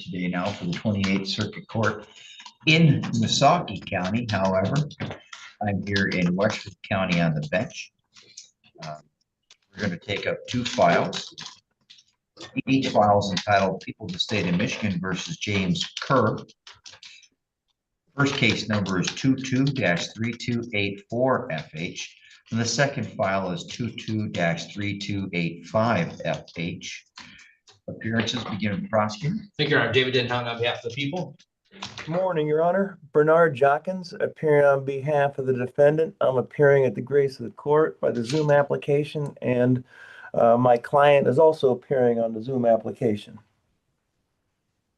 today now for the 28th Circuit Court in Missaukee County. However, I'm here in Westford County on the bench. We're going to take up two files. Each file is entitled People of the State of Michigan versus James Kerr. First case number is 22-3284FH, and the second file is 22-3285FH. Appearances begin with the prosecutor. Thank you, Your Honor. David Denhout on behalf of the people. Good morning, Your Honor. Bernard Jockins, appearing on behalf of the defendant. I'm appearing at the grace of the court by the Zoom application, and my client is also appearing on the Zoom application.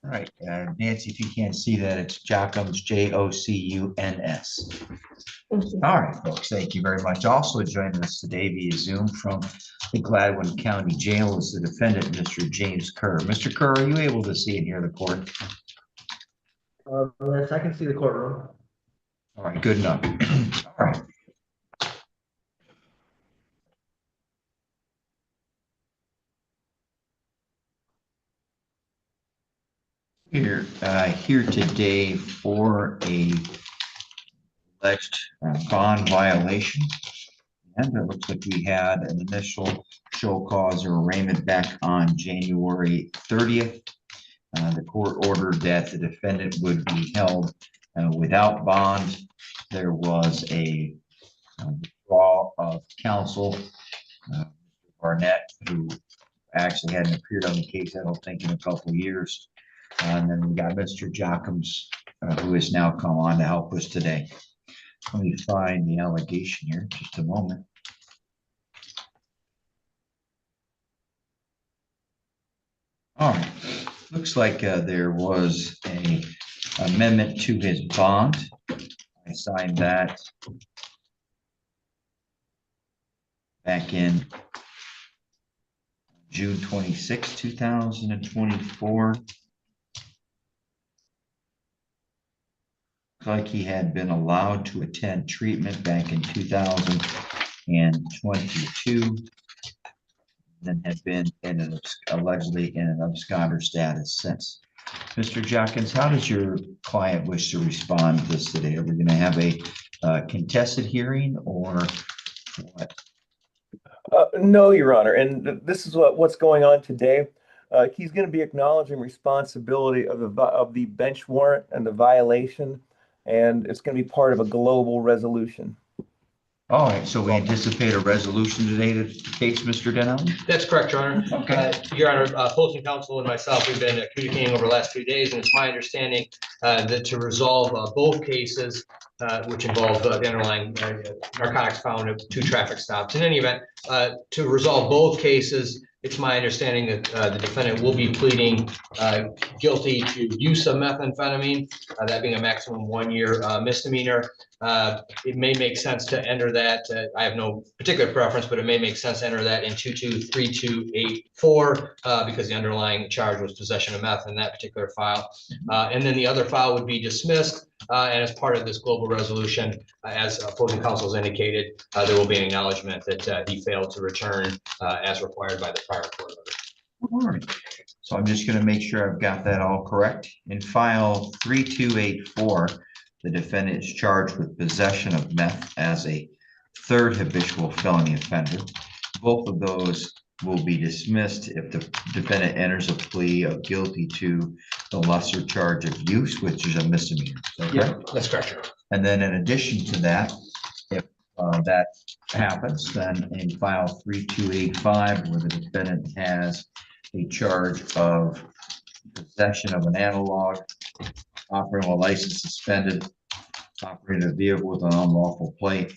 All right, Nancy, if you can't see that, it's Jockins, J-O-C-U-N-S. All right, folks, thank you very much. Also joining us today via Zoom from the Gladwin County Jail is the defendant, Mr. James Kerr. Mr. Kerr, are you able to see and hear the court? Yes, I can see the courtroom. All right, good enough. All right. Here today for a alleged bond violation, and it looks like we had an initial show cause or arraignment back on January 30th. The court ordered that the defendant would be held without bond. There was a withdrawal of counsel, Barnett, who actually hadn't appeared on the case, I don't think, in a couple of years. And then we got Mr. Jockins, who has now come on to help us today. Let me find the allegation here, just a moment. All right, looks like there was a amendment to his bond. I signed that back in June 26, 2024. Like he had been allowed to attend treatment back in 2022, then had been in allegedly in an absconder status since. Mr. Jockins, how does your client wish to respond to this today? Are we going to have a contested hearing or what? No, Your Honor, and this is what's going on today. He's going to be acknowledging responsibility of the bench warrant and the violation, and it's going to be part of a global resolution. All right, so we anticipate a resolution today to the case, Mr. Denhout? That's correct, Your Honor. Okay. Your Honor, opposing counsel and myself, we've been communicating over the last 2 days, and it's my understanding that to resolve both cases, which involve the underlying narcotics found at 2 traffic stops. In any event, to resolve both cases, it's my understanding that the defendant will be pleading guilty to use of methamphetamine, that being a maximum 1-year misdemeanor. It may make sense to enter that. I have no particular preference, but it may make sense to enter that in 223284 because the underlying charge was possession of meth in that particular file. And then the other file would be dismissed. And as part of this global resolution, as opposing counsel has indicated, there will be an acknowledgement that he failed to return as required by the prior court order. All right. So I'm just going to make sure I've got that all correct. In file 3284, the defendant is charged with possession of meth as a 3rd habitual felony offender. Both of those will be dismissed if the defendant enters a plea of guilty to the lesser charge of use, which is a misdemeanor. Okay? Yeah, that's correct. And then in addition to that, if that happens, then in file 3285, where the defendant has a charge of possession of an analog, operating a license suspended, operating a vehicle with an unlawful plate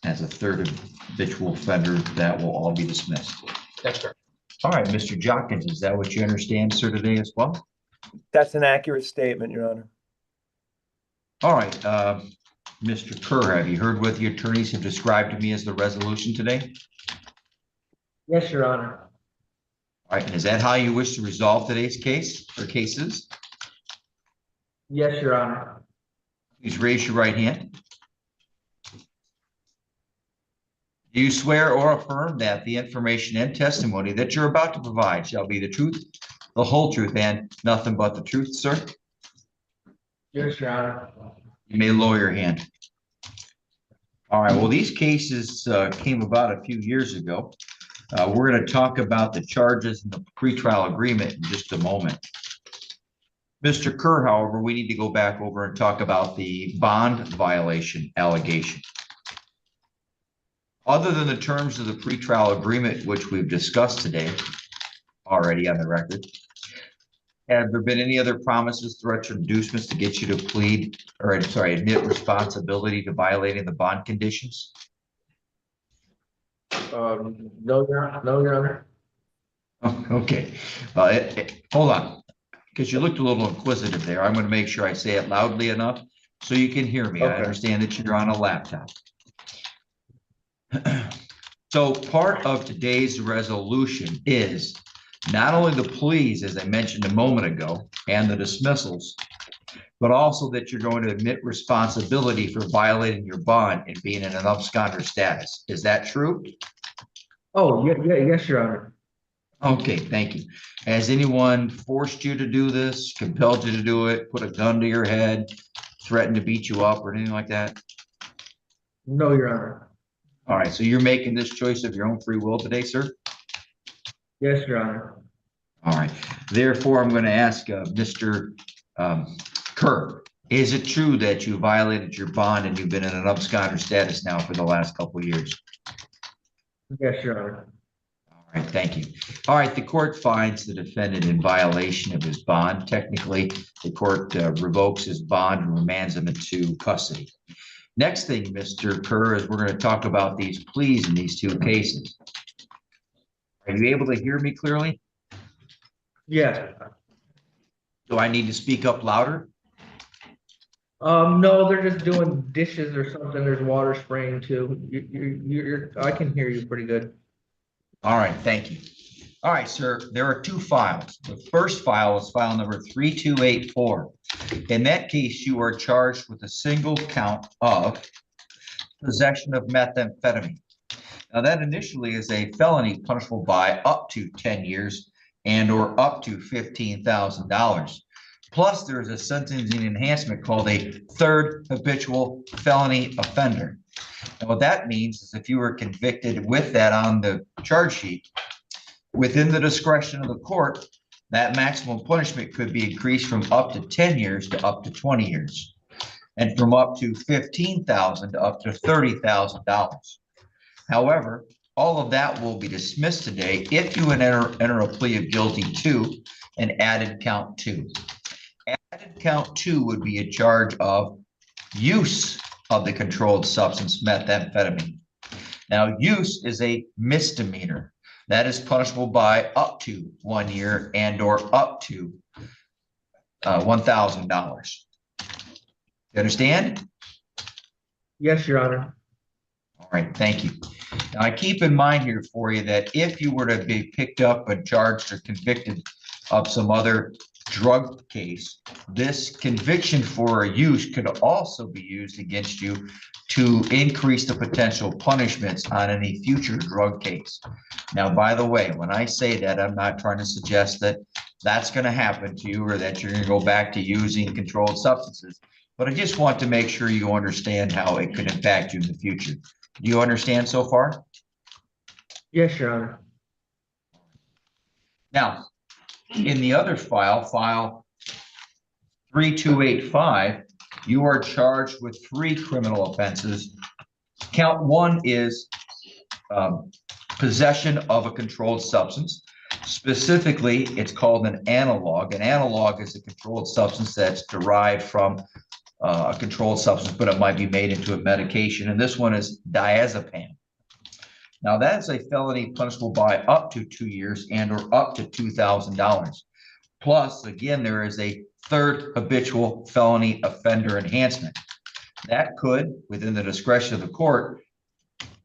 as a 3rd habitual offender, that will all be dismissed. That's correct. All right, Mr. Jockins, is that what you understand, sir, today as well? That's an accurate statement, Your Honor. All right, Mr. Kerr, have you heard what the attorneys have described to me as the resolution today? Yes, Your Honor. All right, and is that how you wish to resolve today's case or cases? Yes, Your Honor. Please raise your right hand. Do you swear or affirm that the information and testimony that you're about to provide shall be the truth, the whole truth, and nothing but the truth, sir? Yes, Your Honor. You may lower your hand. All right, well, these cases came about a few years ago. We're going to talk about the charges and the pretrial agreement in just a moment. Mr. Kerr, however, we need to go back over and talk about the bond violation allegation. Other than the terms of the pretrial agreement, which we've discussed today already on the record, have there been any other promises, threats, or inducements to get you to plead, or I'm sorry, admit responsibility to violating the bond conditions? No, Your Honor. Oh, okay, hold on, because you looked a little inquisitive there. I'm going to make sure I say it loudly enough so you can hear me. I Okay. understand that you're on a laptop. So part of today's resolution is not only the pleas, as I mentioned a moment ago, and the dismissals, but also that you're going to admit responsibility for violating your bond and being in an absconder status. Is that true? Oh, yes, Your Honor. Okay, thank you. Has anyone forced you to do this, compelled you to do it, put a gun to your head, threatened to beat you up or anything like that? No, Your Honor. All right, so you're making this choice of your own free will today, sir? Yes, Your Honor. All right, therefore, I'm going to ask Mr. Kerr, is it true that you violated your bond and you've been in an absconder status now for the last couple of years? Yes, Your Honor. All right, thank you. All right, the court finds the defendant in violation of his bond. Technically, the court revokes his bond and remands him into custody. Next thing, Mr. Kerr, is we're going to talk about these pleas in these two cases. Are you able to hear me clearly? Yeah. Do I need to speak up louder? No, they're just doing dishes or something. There's water spraying too. I can hear you pretty good. All right, thank you. All right, sir, there are two files. The first file is file number 3284. In that case, you are charged with a single count of possession of methamphetamine. Now, that initially is a felony punishable by up to 10 years and or up to $15,000. Plus, there's a sentencing enhancement called a third habitual felony offender. And what that means is if you were convicted with that on the charge sheet, within the discretion of the court, that maximum punishment could be increased from up to 10 years to up to 20 years, and from up to $15,000 to up to $30,000. However, all of that will be dismissed today if you enter a plea of guilty to an added count 2. Added count 2 would be a charge of use of the controlled substance methamphetamine. Now, use is a misdemeanor. That is punishable by up to 1 year and or up to $1,000. You understand? Yes, Your Honor. All right, thank you. Now, I keep in mind here for you that if you were to be picked up and charged or convicted of some other drug case, this conviction for use could also be used against you to increase the potential punishments on any future drug case. Now, by the way, when I say that, I'm not trying to suggest that that's going to happen to you or that you're going to go back to using controlled substances, but I just want to make sure you understand how it could impact you in the future. Do you understand so far? Yes, Your Honor. Now, in the other file, file 3285, you are charged with 3 criminal offenses. Count 1 is possession of a controlled substance. Specifically, it's called an analog. An analog is a controlled substance that's derived from a controlled substance, but it might be made into a medication. And this one is diazepam. Now, that's a felony punishable by up to 2 years and or up to $2,000. Plus, again, there is a third habitual felony offender enhancement. That could, within the discretion of the court,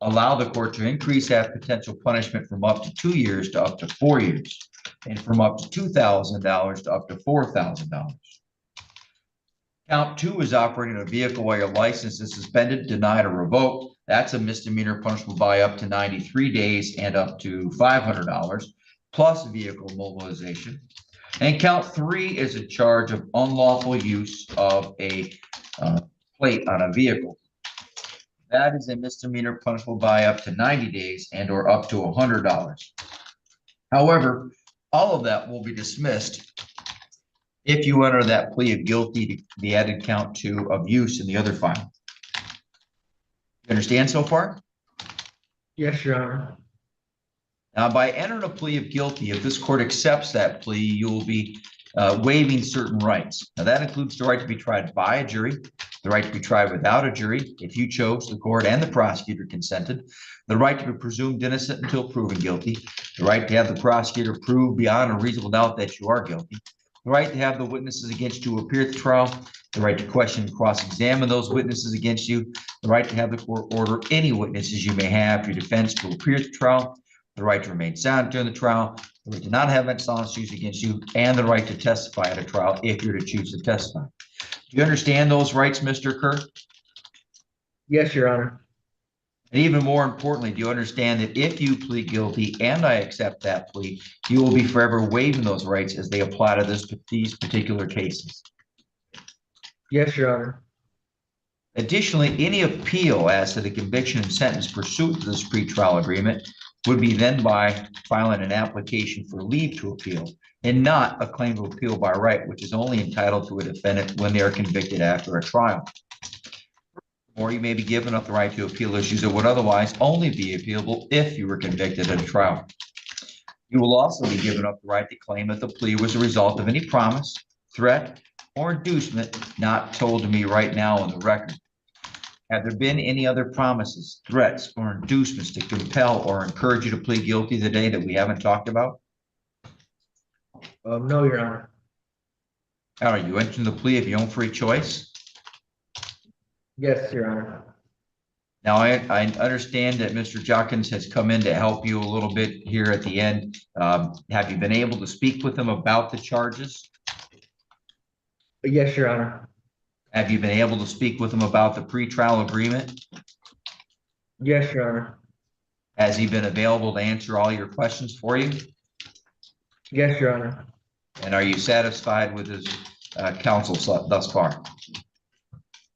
allow the court to increase that potential punishment from up to 2 years to up to 4 years, and from up to $2,000 to up to $4,000. Count 2 is operating a vehicle while your license is suspended, denied, or revoked. That's a misdemeanor punishable by up to 93 days and up to $500, plus vehicle mobilization. And count 3 is a charge of unlawful use of a plate on a vehicle. That is a misdemeanor punishable by up to 90 days and or up to $100. However, all of that will be dismissed if you enter that plea of guilty to the added count 2 of use in the other file. You understand so far? Yes, Your Honor. Now, by entering a plea of guilty, if this court accepts that plea, you will be waiving certain rights. Now, that includes the right to be tried by a jury, the right to be tried without a jury, if you chose, the court and the prosecutor consented, the right to be presumed innocent until proven guilty, the right to have the prosecutor prove beyond a reasonable doubt that you are guilty, the right to have the witnesses against you appear at the trial, the right to question and cross-examine those witnesses against you, the right to have the court order any witnesses you may have for your defense to appear at the trial, the right to remain silent during the trial, the right to not have mental illness used against you, and the right to testify at a trial if you're to choose to testify. Do you understand those rights, Mr. Kerr? Yes, Your Honor. And even more importantly, do you understand that if you plead guilty and I accept that plea, you will be forever waiving those rights as they apply to these particular cases? Yes, Your Honor. Additionally, any appeal as to the conviction and sentence pursuant to this pretrial agreement would be then by filing an application for leave to appeal and not a claim to appeal by right, which is only entitled to a defendant when they are convicted after a trial. Or you may be given up the right to appeal issues that would otherwise only be appealable if you were convicted at a trial. You will also be given up the right to claim that the plea was a result of any promise, threat, or inducement not told to me right now on the record. Have there been any other promises, threats, or inducements to compel or encourage you to plead guilty today that we haven't talked about? No, Your Honor. Are you entering the plea of your own free choice? Yes, Your Honor. Now, I understand that Mr. Jockins has come in to help you a little bit here at the end. Have you been able to speak with him about the charges? Yes, Your Honor. Have you been able to speak with him about the pretrial agreement? Yes, Your Honor. Has he been available to answer all your questions for you? Yes, Your Honor. And are you satisfied with his counsel thus far?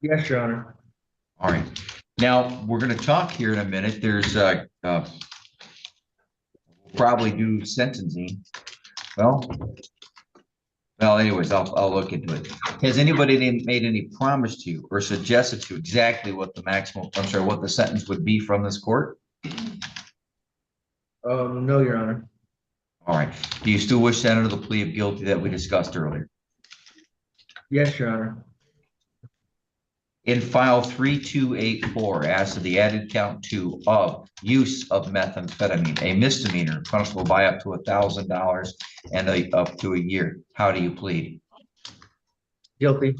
Yes, Your Honor. All right. Now, we're going to talk here in a minute. There's we'll probably do sentencing. Well, anyways, I'll look into it. Has anybody made any promise to you or suggested to you exactly what the what the sentence would be from this court? No, Your Honor. All right. Do you still wish to enter the plea of guilty that we discussed earlier? Yes, Your Honor. In file 3284, as to the added count 2 of use of methamphetamine, a misdemeanor punishable by up to $1,000 and up to a year. How do you plead? Guilty.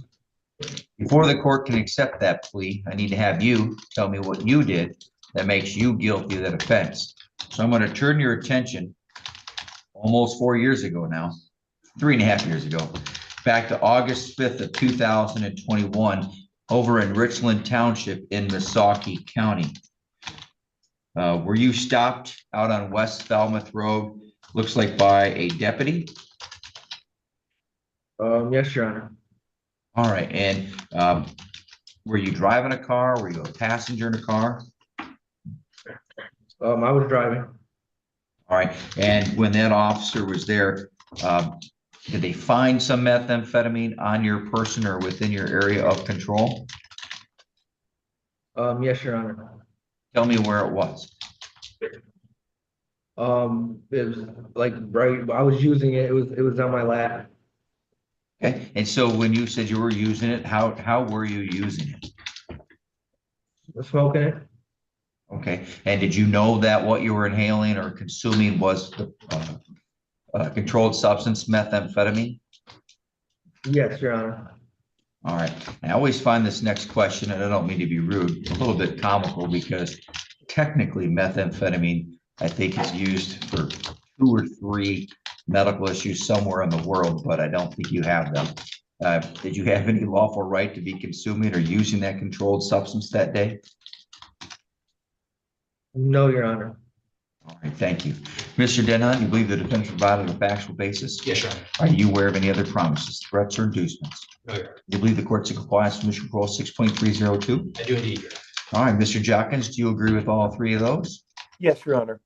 Before the court can accept that plea, I need to have you tell me what you did that makes you guilty of that offense. So I'm going to turn your attention almost 4 years ago now, 3.5 years ago, back to August 5th of 2021, over in Richland Township in Missaukee County. Were you stopped out on West Falmouth Road, looks like by a deputy? Yes, Your Honor. All right, and were you driving a car? Were you a passenger in a car? I was driving. All right, and when that officer was there, did they find some methamphetamine on your person or within your area of control? Yes, Your Honor. Tell me where it was. It was like right. I was using it. It was on my lap. Okay, and so when you said you were using it, how were you using it? Smoking it. Okay, and did you know that what you were inhaling or consuming was the controlled substance methamphetamine? Yes, Your Honor. All right, I always find this next question, and I don't mean to be rude, a little bit comical because technically methamphetamine, I think, is used for 2 or 3 medical issues somewhere in the world, but I don't think you have them. Did you have any lawful right to be consuming or using that controlled substance that day? No, Your Honor. All right, thank you. Mr. Denon, you believe the defense provided a factual basis? Yes, Your Honor. Are you aware of any other promises, threats, or inducements? No, Your Honor. Do you believe the court's in compliance with Mission Control 6.302? I do indeed, Your Honor. All right, Mr. Jockins, do you agree with all three of those? Yes, Your Honor.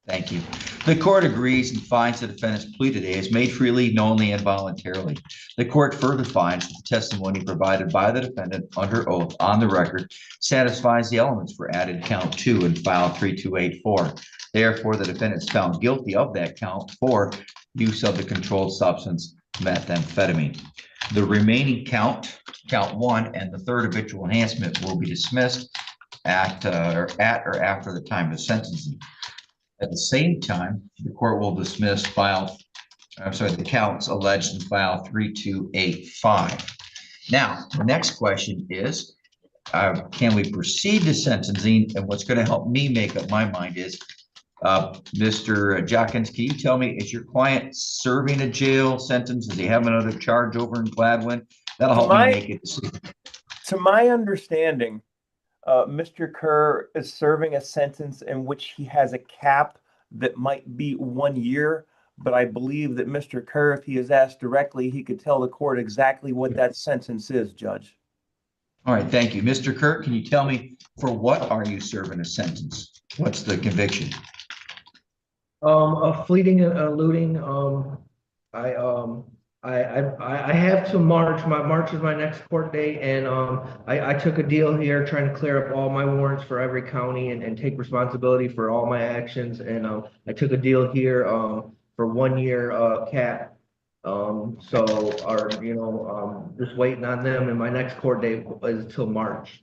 Thank you. The court agrees and finds the defendant's plea today is made freely, knowingly, and voluntarily. The court further finds that the testimony provided by the defendant under oath on the record satisfies the elements for added count 2 in file 3284. Therefore, the defendant is found guilty of that count for use of the controlled substance methamphetamine. The remaining count 1, and the third habitual enhancement will be dismissed at or after the time of sentencing. At the same time, the court will dismiss the counts alleged in file 3285. Now, the next question is, can we proceed to sentencing? And what's going to help me make up my mind is, Mr. Jockins, can you tell me, is your client serving a jail sentence? Does he have another charge over in Gladwin? That'll help me make a decision. To my understanding, Mr. Kerr is serving a sentence in which he has a cap that might be 1 year, but I believe that Mr. Kerr, if he is asked directly, he could tell the court exactly what that sentence is, Judge. All right, thank you. Mr. Kerr, can you tell me, for what are you serving a sentence? What's the conviction? A fleeting and eluding, I have to March. March is my next court date, and I took a deal here trying to clear up all my warrants for every county and take responsibility for all my actions. And I took a deal here for 1 year cap. Just waiting on them, and my next court date is till March.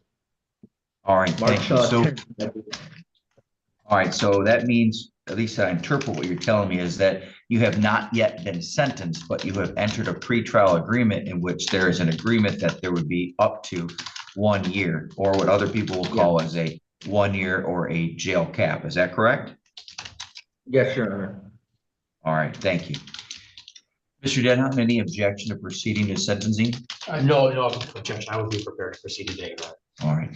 All right, thank you. So, 10th. all right, so that means, at least I interpret what you're telling me, is that you have not yet been sentenced, but you have entered a pretrial agreement in which there is an agreement that there would be up to 1 year, or what other people will call as a 1 year or a jail cap. Is that correct? Yes, Your Honor. All right, thank you. Mr. Denham, any objection to proceeding to sentencing? No objection. I would be prepared to proceed today, Your Honor. All right.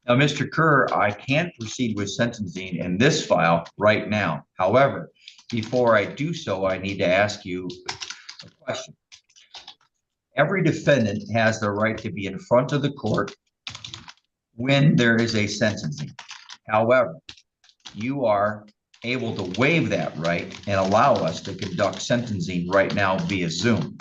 Now, Mr. Kerr, I can't proceed with sentencing in this file right now. However, before I do so, I need to ask you a question. Every defendant has the right to be in front of the court when there is a sentencing. However, you are able to waive that right and allow us to conduct sentencing right now via Zoom.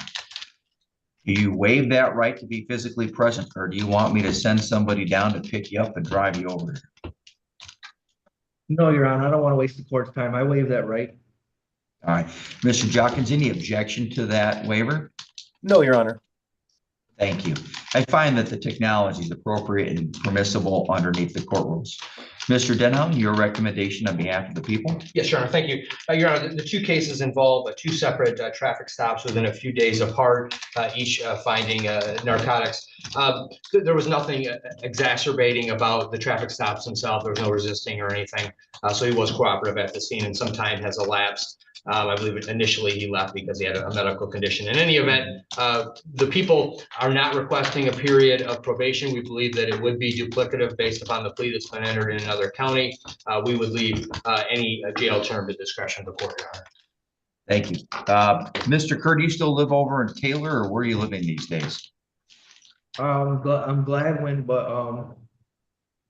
Do you waive that right to be physically present, or do you want me to send somebody down to pick you up and drive you over here? No, Your Honor, I don't want to waste the court's time. I waive that right. All right. Mr. Jockins, any objection to that waiver? No, Your Honor. Thank you. I find that the technology is appropriate and permissible underneath the court rules. Mr. Denham, your recommendation on behalf of the people? Yes, Your Honor, thank you. Your Honor, the two cases involve two separate traffic stops within a few days apart, each finding narcotics. There was nothing exacerbating about the traffic stops themselves. There was no resisting or anything. So he was cooperative at the scene, and some time has elapsed. I believe initially he left because he had a medical condition. In any event, the people are not requesting a period of probation. We believe that it would be duplicative based upon the plea that's been entered in another county. We would leave any jail term to discretion of the court, Your Honor. Thank you. Mr. Kerr, do you still live over in Taylor, or where are you living these days? I'm Gladwin, but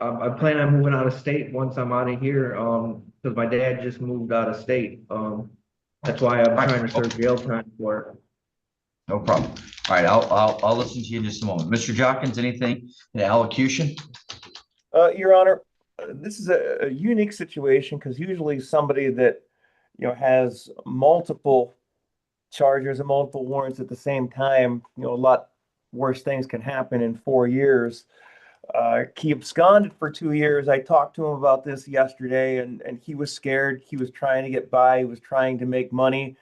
I plan on moving out of state once I'm out of here because my dad just moved out of state. That's why I'm trying to serve jail time for it. No problem. All right, I'll listen to you in just a moment. Mr. Jockins, anything in allocution? Your Honor, this is a unique situation because usually somebody that has multiple charges and multiple warrants at the same time, a lot worse things can happen in 4 years. He absconded for 2 years. I talked to him about this yesterday, and he was scared. He was trying to get by. He was trying to make money.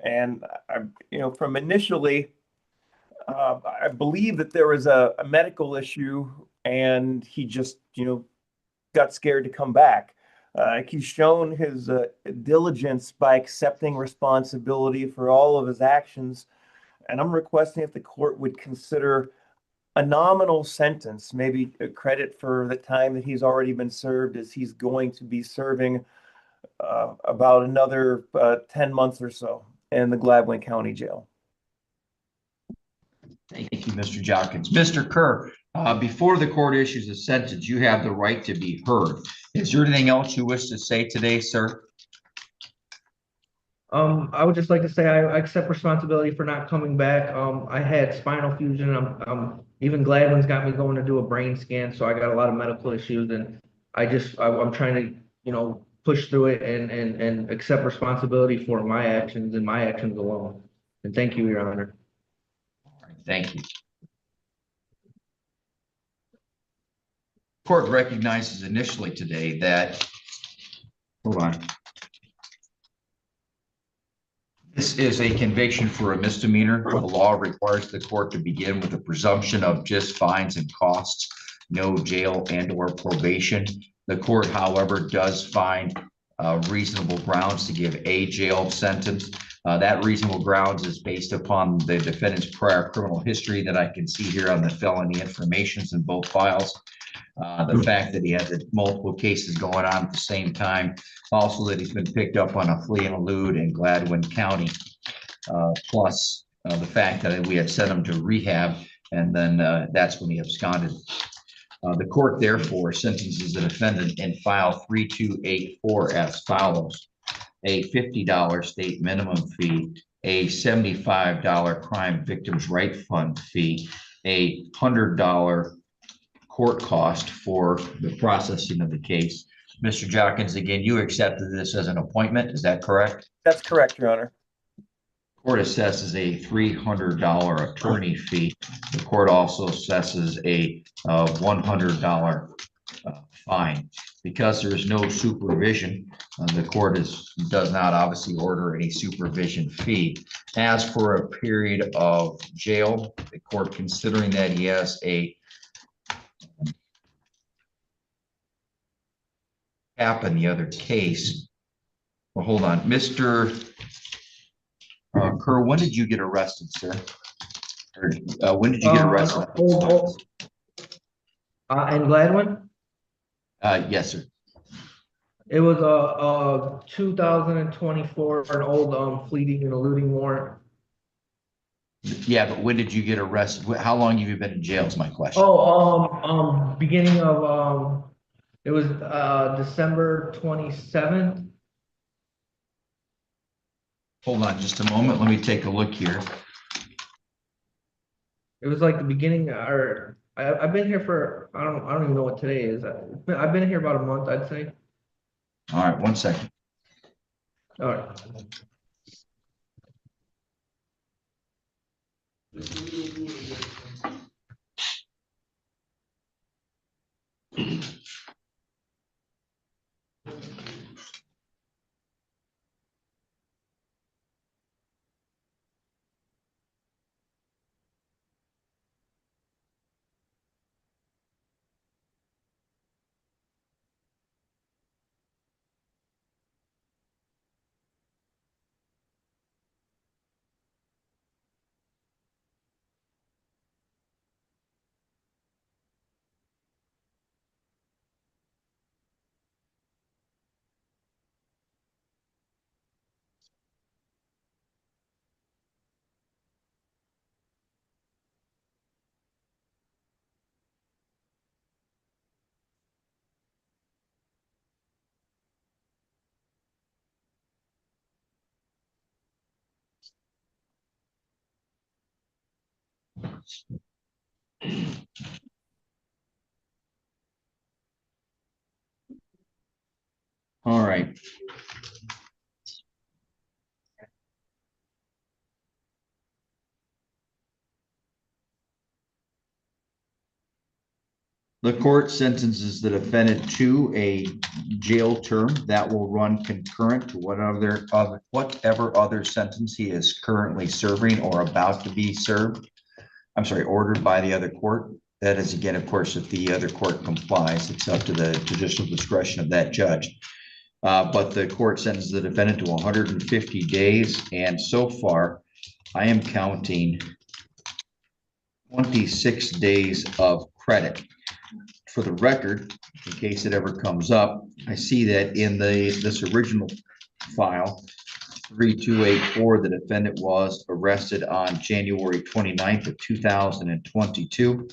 And, from initially, I believe that there was a medical issue, and he just, got scared to come back. He's shown his diligence by accepting responsibility for all of his actions. And I'm requesting if the court would consider a nominal sentence, maybe a credit for the time that he's already been served, as he's going to be serving about another 10 months or so in the Gladwin County Jail. Thank you, Mr. Jockins. Mr. Kerr, before the court issues a sentence, you have the right to be heard. Is there anything else you wish to say today, sir? I would just like to say I accept responsibility for not coming back. I had spinal fusion. Even Gladwin's got me going to do a brain scan, so I got a lot of medical issues, and I'm trying to, push through it and accept responsibility for my actions and my actions alone. And thank you, Your Honor. All right, thank you. Court recognizes initially today that, hold on. This is a conviction for a misdemeanor. The law requires the court to begin with a presumption of just fines and costs, no jail and/or probation. The court, however, does find reasonable grounds to give a jail sentence. That reasonable grounds is based upon the defendant's prior criminal history that I can see here on the felony informations in both files. The fact that he has multiple cases going on at the same time, also that he's been picked up on a flee and elude in Gladwin County, plus the fact that we had sent him to rehab, and then that's when he absconded. The court therefore sentences the defendant in file 3284 as follows: a $50 state minimum fee, a $75 crime victims' right fund fee, a $100 court cost for the processing of the case. Mr. Jockins, again, you accepted this as an appointment, is that correct? That's correct, Your Honor. Court assesses a $300 attorney fee. The court also assesses a $100 fine. Because there is no supervision, the court does not obviously order any supervision fee. As for a period of jail, the court, considering that he has a cap in the other case. Well, hold on, Mr. Kerr, when did you get arrested, sir? Or, when did you get arrested? And Gladwin? Yes, sir. It was 2024, an old fleeting and eluding warrant. Yeah, but when did you get arrested? How long have you been in jail is my question. Beginning of it was December 27th. Hold on just a moment. Let me take a look here. It was like the beginning, or I've been here for I don't even know what today is. I've been here about a month, I'd say. All right, 1 second. All right. All right. The court sentences the defendant to a jail term that will run concurrent to whatever other sentence he is currently serving or about to be served. I'm sorry, ordered by the other court. That is, again, of course, if the other court complies, it's up to the judicial discretion of that judge. But the court sentences the defendant to 150 days, and so far, I am counting 26 days of credit for the record, in case it ever comes up, I see that in this original file, 3284, the defendant was arrested on January 29th of 2022.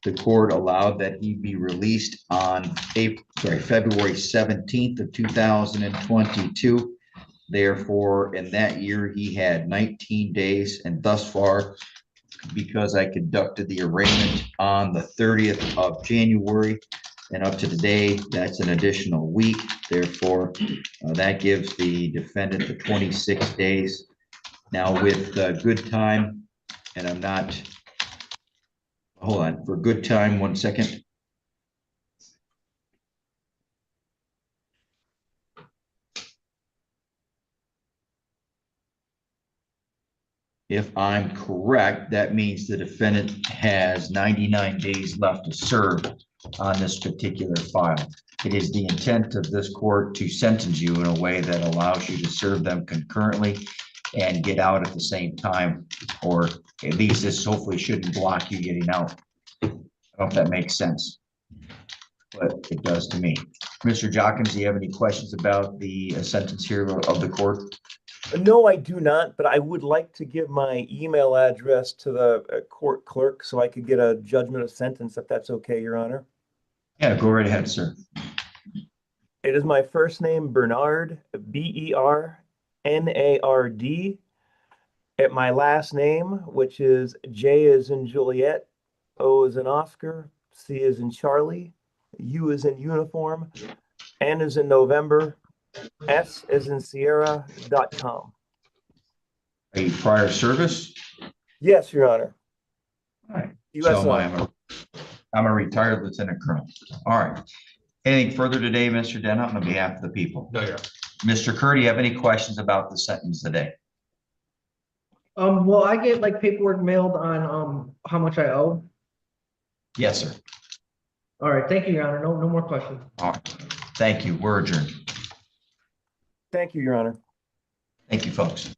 The court allowed that he be released on February 17th of 2022. Therefore, in that year, he had 19 days, and thus far, because I conducted the arraignment on the 30th of January and up to today, that's an additional week. Therefore, that gives the defendant the 26 days. Now with good time, and I'm not, hold on, for good time, 1 second. If I'm correct, that means the defendant has 99 days left to serve on this particular file. It is the intent of this court to sentence you in a way that allows you to serve them concurrently and get out at the same time, or at least this hopefully shouldn't block you getting out. I don't know if that makes sense, but it does to me. Mr. Jockins, do you have any questions about the sentence here of the court? No, I do not, but I would like to give my email address to the court clerk so I could get a judgment of sentence, if that's okay, Your Honor. Yeah, go right ahead, sir. It is my first name, Bernard, Bernard, at my last name, which is J as in Juliet, O as in Oscar, C as in Charlie, U as in uniform, N as in November, S as in Sierra.com. A prior service? Yes, Your Honor. All right. US So Army. I'm a retired lieutenant colonel. All right. Anything further today, Mr. Denham, on behalf of the people? No, Your Honor. Mr. Kerr, do you have any questions about the sentence today? Will I get like paperwork mailed on how much I owe? Yes, sir. All right, thank you, Your Honor. No more questions. All right. Thank you. We're adjourned. Thank you, Your Honor. Thank you, folks.